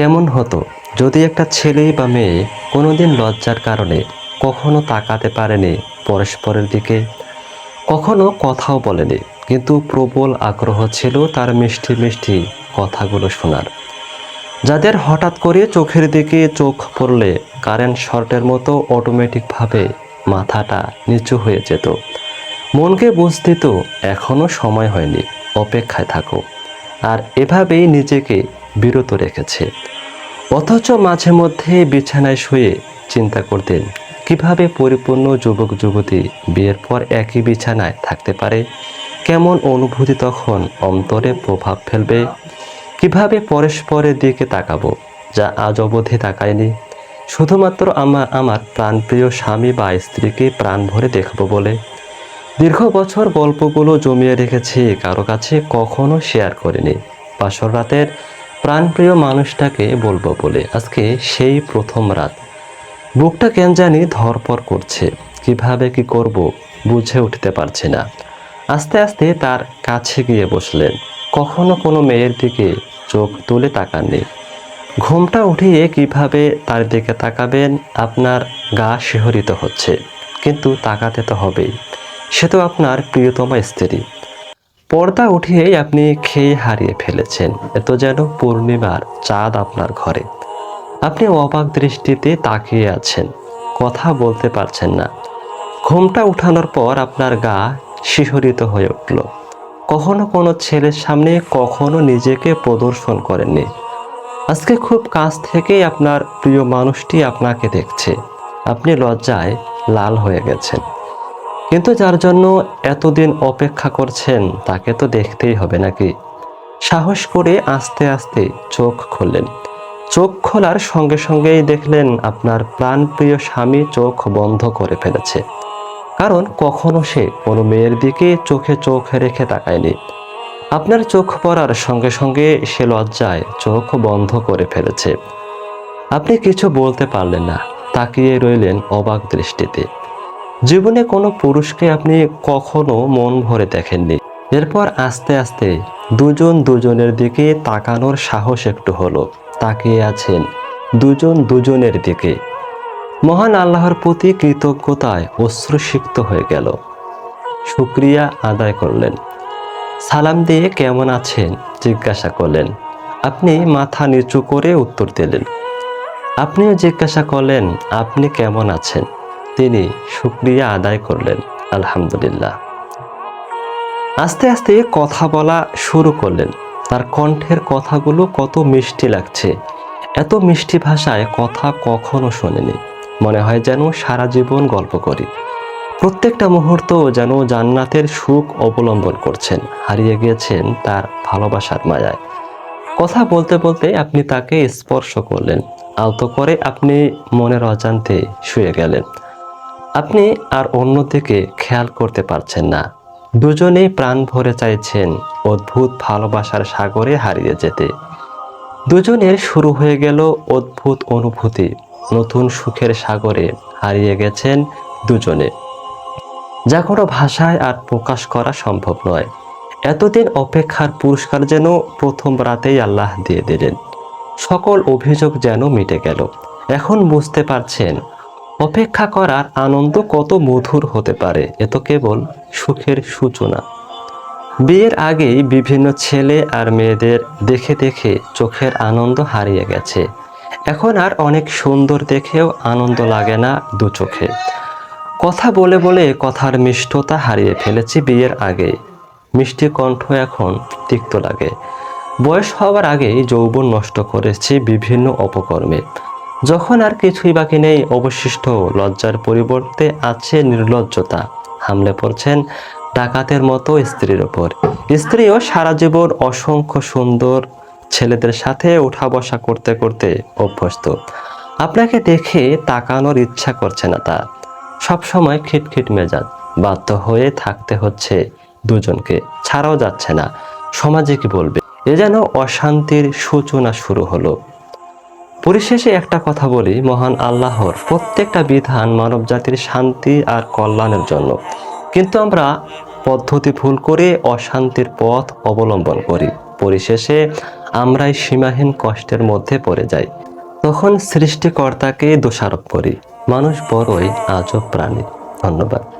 কেমন হতো যদি একটা ছেলে বা মেয়ে কোনোদিন লজ্জার কারণে কখনো তাকাতে পারেনি পরস্পরের দিকে, কখনো কথাও বলেনি, কিন্তু প্রবল আগ্রহ ছিল তার মিষ্টি মিষ্টি কথাগুলো শোনার। যাদের হঠাৎ করে চোখের দিকে চোখ পড়লে কারেন্ট শর্টের মতো অটোমেটিকভাবে মাথাটা নিচু হয়ে যেত। মনকে বুঝ দিত এখনো সময় হয়নি, অপেক্ষায় থাকো। আর এভাবেই নিজেকে বিরত রেখেছে। অথচ মাঝে মধ্যে বিছানায় শুয়ে চিন্তা করতেন কিভাবে পরিপূর্ণ যুবক যুবতী বিয়ের পর একই বিছানায় থাকতে পারে, কেমন অনুভূতি তখন অন্তরে প্রভাব ফেলবে, কিভাবে পরস্পরের দিকে তাকাবো যা আজ অবধি তাকায়নি, শুধুমাত্র আমার প্রাণপ্রিয় স্বামী বা স্ত্রীকে প্রাণ ভরে দেখবো বলে। দীর্ঘ বছর গল্পগুলো জমিয়ে রেখেছি, কারো কাছে কখনো শেয়ার করিনি। বাসর রাতের প্রাণপ্রিয় মানুষটাকে বলবো বলে আজকে সেই প্রথম রাত। বুকটা কেন জানি ধড়ফড় করছে, কিভাবে কি করব বুঝে উঠতে পারছি না। আস্তে আস্তে তার কাছে গিয়ে বসলেন। কখনো কোনো মেয়ের দিকে চোখ তুলে তাকাননি। ঘুমটা উঠিয়ে কিভাবে তার দিকে তাকাবেন, আপনার গা শিহরিত হচ্ছে, কিন্তু তাকাতে তো হবেই। সে তো আপনার প্রিয়তমা স্ত্রী। পর্দা উঠিয়েই আপনি খেয়ে হারিয়ে ফেলেছেন, এত যেন পূর্ণিমার চাঁদ আপনার ঘরে। আপনি অবাক দৃষ্টিতে তাকিয়ে আছেন, কথা বলতে পারছেন না। ঘুমটা উঠানোর পর আপনার গা শিহরিত হয়ে উঠল। কখনো কোনো ছেলের সামনে কখনো নিজেকে প্রদর্শন করেননি। আজকে খুব কাছ থেকেই আপনার প্রিয় মানুষটি আপনাকে দেখছে। আপনি লজ্জায় লাল হয়ে গেছেন, কিন্তু যার জন্য এতদিন অপেক্ষা করছেন তাকে তো দেখতেই হবে নাকি। সাহস করে আস্তে আস্তে চোখ খুললেন। চোখ খোলার সঙ্গে সঙ্গেই দেখলেন আপনার প্রাণপ্রিয় স্বামী চোখ বন্ধ করে ফেলেছে। কারণ কখনো সে কোনো মেয়ের দিকে চোখে চোখ রেখে তাকায়নি। আপনার চোখ পড়ার সঙ্গে সঙ্গে সে লজ্জায় চোখ বন্ধ করে ফেলেছে। আপনি কিছু বলতে পারলেন না, তাকিয়ে রইলেন অবাক দৃষ্টিতে। জীবনে কোনো পুরুষকে আপনি কখনো মন ভরে দেখেননি। এরপর আস্তে আস্তে দুজন দুজনের দিকে তাকানোর সাহস একটু হলো। তাকিয়ে আছেন দুজন দুজনের দিকে। মহান আল্লাহর প্রতি কৃতজ্ঞতায় অশ্রুসিক্ত হয়ে গেল। শুকরিয়া আদায় করলেন। সালাম দিয়ে কেমন আছেন জিজ্ঞাসা করলেন। আপনি মাথা নিচু করে উত্তর দিলেন। আপনিও জিজ্ঞাসা করলেন আপনি কেমন আছেন। তিনি শুকরিয়া আদায় করলেন, আলহামদুলিল্লাহ। আস্তে আস্তে কথা বলা শুরু করলেন। তার কণ্ঠের কথাগুলো কত মিষ্টি লাগছে। এত মিষ্টি ভাষায় কথা কখনো শোনেনি। মনে হয় যেন সারা জীবন গল্প করি। প্রত্যেকটা মুহূর্ত যেন জান্নাতের সুখ অবলম্বন করছেন, হারিয়ে গিয়েছেন তার ভালোবাসার মায়ায়। কথা বলতে বলতে আপনি তাকে স্পর্শ করলেন। আলতো করে আপনি মনের অজান্তে শুয়ে গেলেন। আপনি আর অন্যদিকে খেয়াল করতে পারছেন না। দুজনেই প্রাণ ভরে চাইছেন অদ্ভুত ভালোবাসার সাগরে হারিয়ে যেতে। দুজনের শুরু হয়ে গেল অদ্ভুত অনুভূতি। নতুন সুখের সাগরে হারিয়ে গেছেন দুজনে, যা কোনো ভাষায় আর প্রকাশ করা সম্ভব নয়। এতদিন অপেক্ষার পুরস্কার যেন প্রথম রাতেই আল্লাহ দিয়ে দিলেন। সকল অভিযোগ যেন মিটে গেল। এখন বুঝতে পারছেন অপেক্ষা করার আনন্দ কত মধুর হতে পারে। এ তো কেবল সুখের সূচনা। বিয়ের আগেই বিভিন্ন ছেলে আর মেয়েদের দেখে দেখে চোখের আনন্দ হারিয়ে গেছে। এখন আর অনেক সুন্দর দেখেও আনন্দ লাগে না দু চোখে। কথা বলে বলে কথার মিষ্টতা হারিয়ে ফেলেছি বিয়ের আগে। মিষ্টি কণ্ঠ এখন তিক্ত লাগে। বয়স হওয়ার আগেই যৌবন নষ্ট করেছি বিভিন্ন অপকর্মে। যখন আর কিছুই বাকি নেই, অবশিষ্ট লজ্জার পরিবর্তে আছে নির্লজ্জতা। হামলে পড়ছেন ডাকাতের মতো স্ত্রীর ওপর। স্ত্রীও সারা জীবন অসংখ্য সুন্দর ছেলেদের সাথে উঠা বসা করতে করতে অভ্যস্ত। আপনাকে দেখে তাকানোর ইচ্ছা করছে না তার। সবসময় খিটখিট মেজাজ, বাধ্য হয়ে থাকতে হচ্ছে দুজনকে, ছাড়াও যাচ্ছে না। সমাজে কি বলবে, এ যেন অশান্তির সূচনা শুরু হলো। পরিশেষে একটা কথা বলি, মহান আল্লাহর প্রত্যেকটা বিধান মানব জাতির শান্তি আর কল্যাণের জন্য, কিন্তু আমরা পদ্ধতি ভুল করে অশান্তির পথ অবলম্বন করি। পরিশেষে আমরাই সীমাহীন কষ্টের মধ্যে পড়ে যাই। তখন সৃষ্টিকর্তাকে দোষারোপ করি। মানুষ বড়ই আজব প্রাণী। ধন্যবাদ।